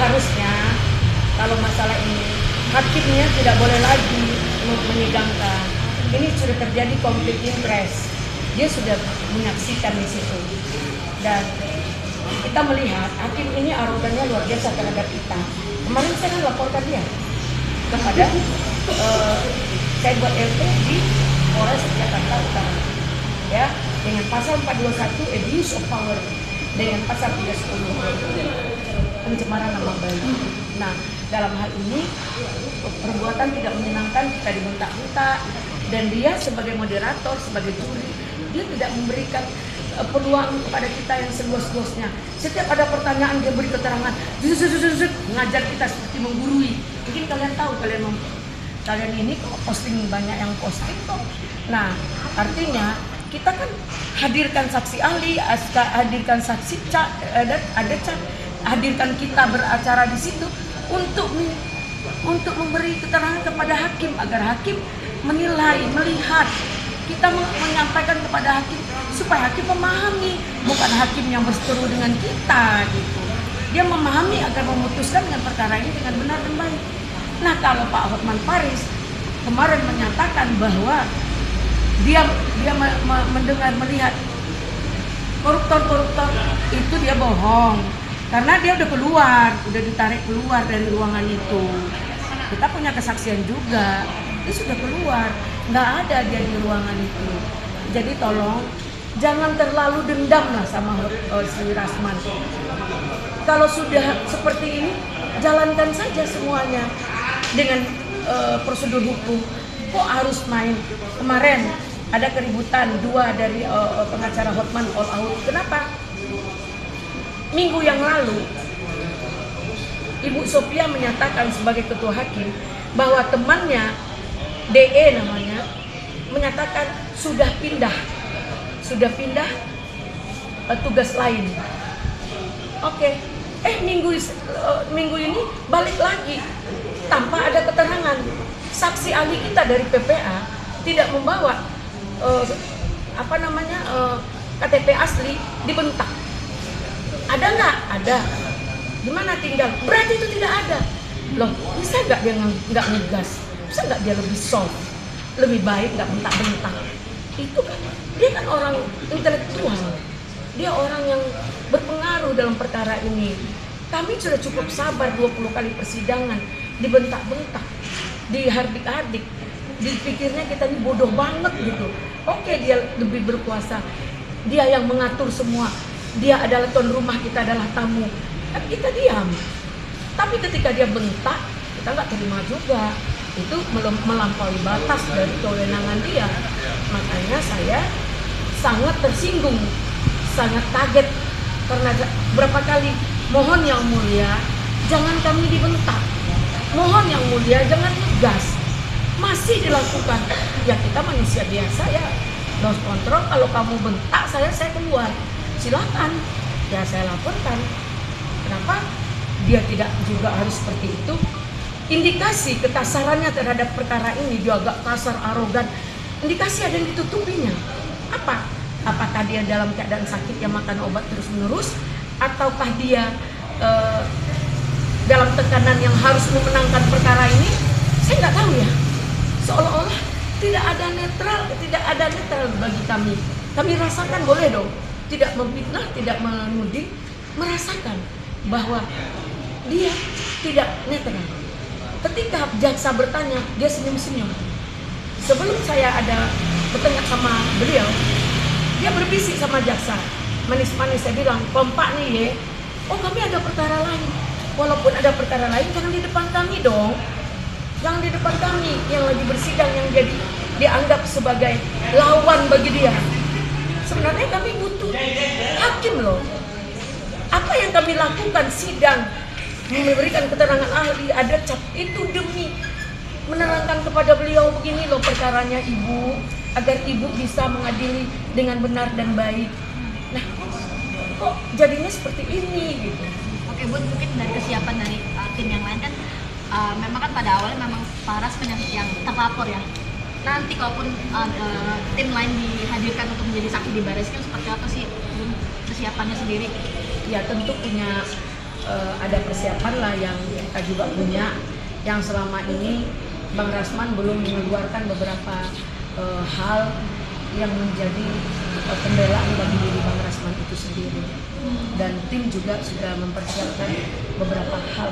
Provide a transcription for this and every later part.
seharusnya kalau masalah ini hakimnya tidak boleh lagi menyidangkan. Ini sudah terjadi konflik interest. Dia sudah menyaksikan di situ. Dan kita melihat hakim ini arogannya luar biasa terhadap kita. Kemarin saya kan laporkan dia kepada saya buat LP di Polres Jakarta Utara, ya, dengan pasal 421 abuse of power, dengan pasal 310 pencemaran nama baik. Nah, dalam hal ini perbuatan tidak menyenangkan, kita dibentak-bentak, dan dia sebagai moderator, sebagai juri, dia tidak memberikan peluang kepada kita yang seluas-luasnya. Setiap ada pertanyaan dia beri keterangan, mengajar kita seperti menggurui. Mungkin kalian tahu, kalian ini posting, banyak yang posting kok. Nah, artinya kita kan hadirkan saksi ahli, hadirkan saksi hadirkan kita beracara di situ untuk memberi keterangan kepada hakim agar hakim menilai, melihat. Kita menyampaikan kepada hakim supaya hakim memahami, bukan hakim yang berseteru dengan kita gitu. Dia memahami agar memutuskan dengan perkara ini dengan benar dan baik. Nah, kalau Pak Hotman Paris kemarin menyatakan bahwa dia mendengar, melihat koruptor itu, dia bohong karena dia udah ditarik keluar dari ruangan itu. Kita punya kesaksian juga, dia sudah keluar, nggak ada dia di ruangan itu. Jadi tolong jangan terlalu dendam lah sama si Rasman. Kalau sudah seperti ini, jalankan saja semuanya dengan prosedur hukum. Kok harus main? Kemarin ada keributan, 2 dari pengacara Hotman all out. Kenapa? Minggu yang lalu Ibu Sophia menyatakan sebagai ketua hakim bahwa temannya DE namanya menyatakan sudah pindah tugas lain. Oke. Minggu ini balik lagi tanpa ada keterangan. Saksi ahli kita dari PPA tidak membawa KTP asli, dibentak. Ada nggak? Ada. Di mana tinggal? Berarti itu tidak ada. Loh, bisa nggak dia nggak ngegas? Bisa nggak dia lebih soft, lebih baik, nggak bentak-bentak? Itu kan dia kan orang intelektual, dia orang yang berpengaruh dalam perkara ini. Kami sudah cukup sabar 20 kali persidangan, dibentak-bentak, dihardik-hardik, dipikirnya kita ini bodoh banget gitu. Oke, dia lebih berkuasa, dia yang mengatur semua, dia adalah tuan rumah, kita adalah tamu, kan kita diam. Tapi ketika dia bentak, kita nggak terima juga. Itu melampaui batas dari kewenangan dia. Makanya saya sangat tersinggung, sangat kaget karena berapa kali mohon yang mulia jangan kami dibentak, mohon yang mulia jangan ngegas, masih dilakukan. Ya kita manusia biasa ya, lost control. Kalau kamu bentak saya keluar, silakan, ya saya laporkan. Kenapa dia tidak juga harus seperti itu? Indikasi kekasarannya terhadap perkara ini, dia agak kasar, arogan. Indikasi ada yang ditutupinya. Apa? Apakah dia dalam keadaan sakit yang makan obat terus-menerus? Ataukah dia dalam tekanan yang harus memenangkan perkara ini? Saya nggak tahu ya. Seolah-olah tidak ada netral bagi kami. Kami rasakan, boleh dong, tidak memfitnah, tidak menuding, merasakan bahwa dia tidak netral. Ketika jaksa bertanya, dia senyum-senyum. Sebelum saya ada bertengkar sama beliau, dia berbisik sama jaksa, manis-manis. Saya bilang, kompak nih ya. Oh, kami ada perkara lain. Walaupun ada perkara lain, jangan di depan kami dong. Jangan di depan kami yang lagi bersidang, yang jadi dianggap sebagai lawan bagi dia. Sebenarnya kami butuh hakim loh. Apa yang kami lakukan, sidang, memberikan keterangan ahli, ada cap itu demi menerangkan kepada beliau begini loh perkaranya ibu, agar ibu bisa mengadili dengan benar dan baik. Nah, kok jadinya seperti ini gitu. Oke Bu, mungkin dari kesiapan dari tim yang lain kan memang kan pada awalnya memang Pak Rasman yang terlapor ya. Nanti kalaupun tim lain dihadirkan untuk menjadi saksi di Barreskrim, seperti apa sih kesiapannya sendiri? Ya tentu punya ada persiapan lah yang kita juga punya, yang selama ini Bang Rasman belum mengeluarkan beberapa hal yang menjadi pembelaan bagi diri Bang Rasman itu sendiri, dan tim juga sudah mempersiapkan beberapa hal.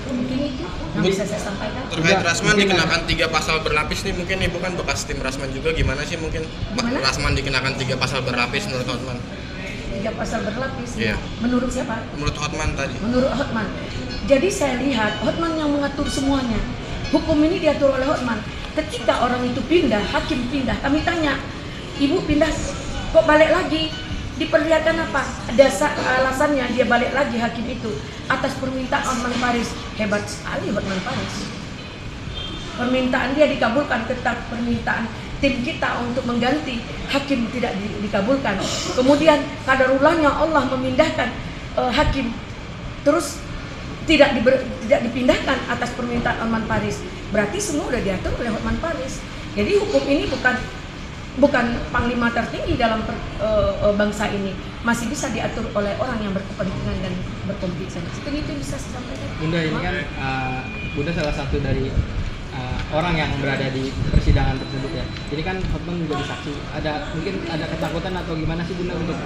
Mungkin itu yang bisa saya sampaikan. Terkait Rasman dikenakan 3 pasal berlapis nih, mungkin Ibu kan bekas tim Rasman juga, gimana sih mungkin Gimana? Rasman dikenakan 3 pasal berlapis menurut Hotman? 3 pasal berlapis. Iya. Menurut siapa? Menurut Hotman tadi. Menurut Hotman. Jadi saya lihat Hotman yang mengatur semuanya. Hukum ini diatur oleh Hotman. Ketika orang itu pindah, hakim pindah, kami tanya, Ibu pindah kok balik lagi? Diperlihatkan apa? Alasannya dia balik lagi hakim itu atas permintaan Hotman Paris. Hebat sekali Hotman Paris. Permintaan dia dikabulkan, tetap permintaan tim kita untuk mengganti hakim tidak dikabulkan. Kemudian kadarulahnya Allah memindahkan hakim, terus tidak dipindahkan atas permintaan Hotman Paris. Berarti semua sudah diatur oleh Hotman Paris. Jadi hukum ini bukan panglima tertinggi dalam bangsa ini, masih bisa diatur oleh orang yang berkepentingan dan berkompeten. Seperti itu bisa saya sampaikan. Bunda, ini kan Bunda salah satu dari orang yang berada di persidangan tersebut ya. Jadi kan Hotman menjadi saksi. Mungkin ada ketakutan atau gimana sih Bunda untuk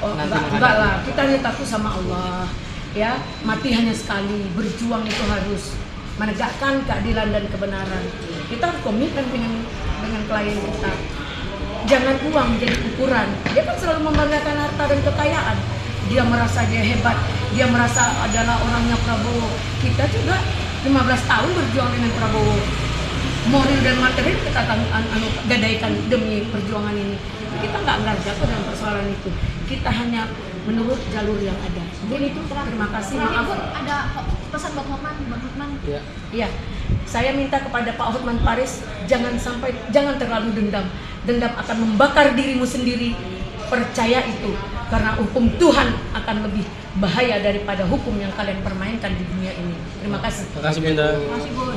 nanti enggak lah, kita hanya takut sama Allah. Ya, mati hanya sekali. Berjuang itu harus menegakkan keadilan dan kebenaran. Kita harus komitmen dengan klien kita. Jangan uang menjadi ukuran. Dia kan selalu membanggakan harta dan kekayaan. Dia merasa dia hebat, dia merasa adalah orangnya Prabowo. Kita juga 15 tahun berjuang dengan Prabowo. Moral dan materi kita gadaikan demi perjuangan ini. Kita nggak jatuh dalam persoalan itu. Kita hanya menurut jalur yang ada. Jadi itu terima kasih. Maaf. Ada pesan buat Hotman. Iya. Saya minta kepada Pak Hotman Paris jangan terlalu dendam. Dendam akan membakar dirimu sendiri. Percaya itu, karena hukum Tuhan akan lebih bahaya daripada hukum yang kalian permainkan di dunia ini. Terima kasih. Terima kasih Bunda. Terima kasih, Bun.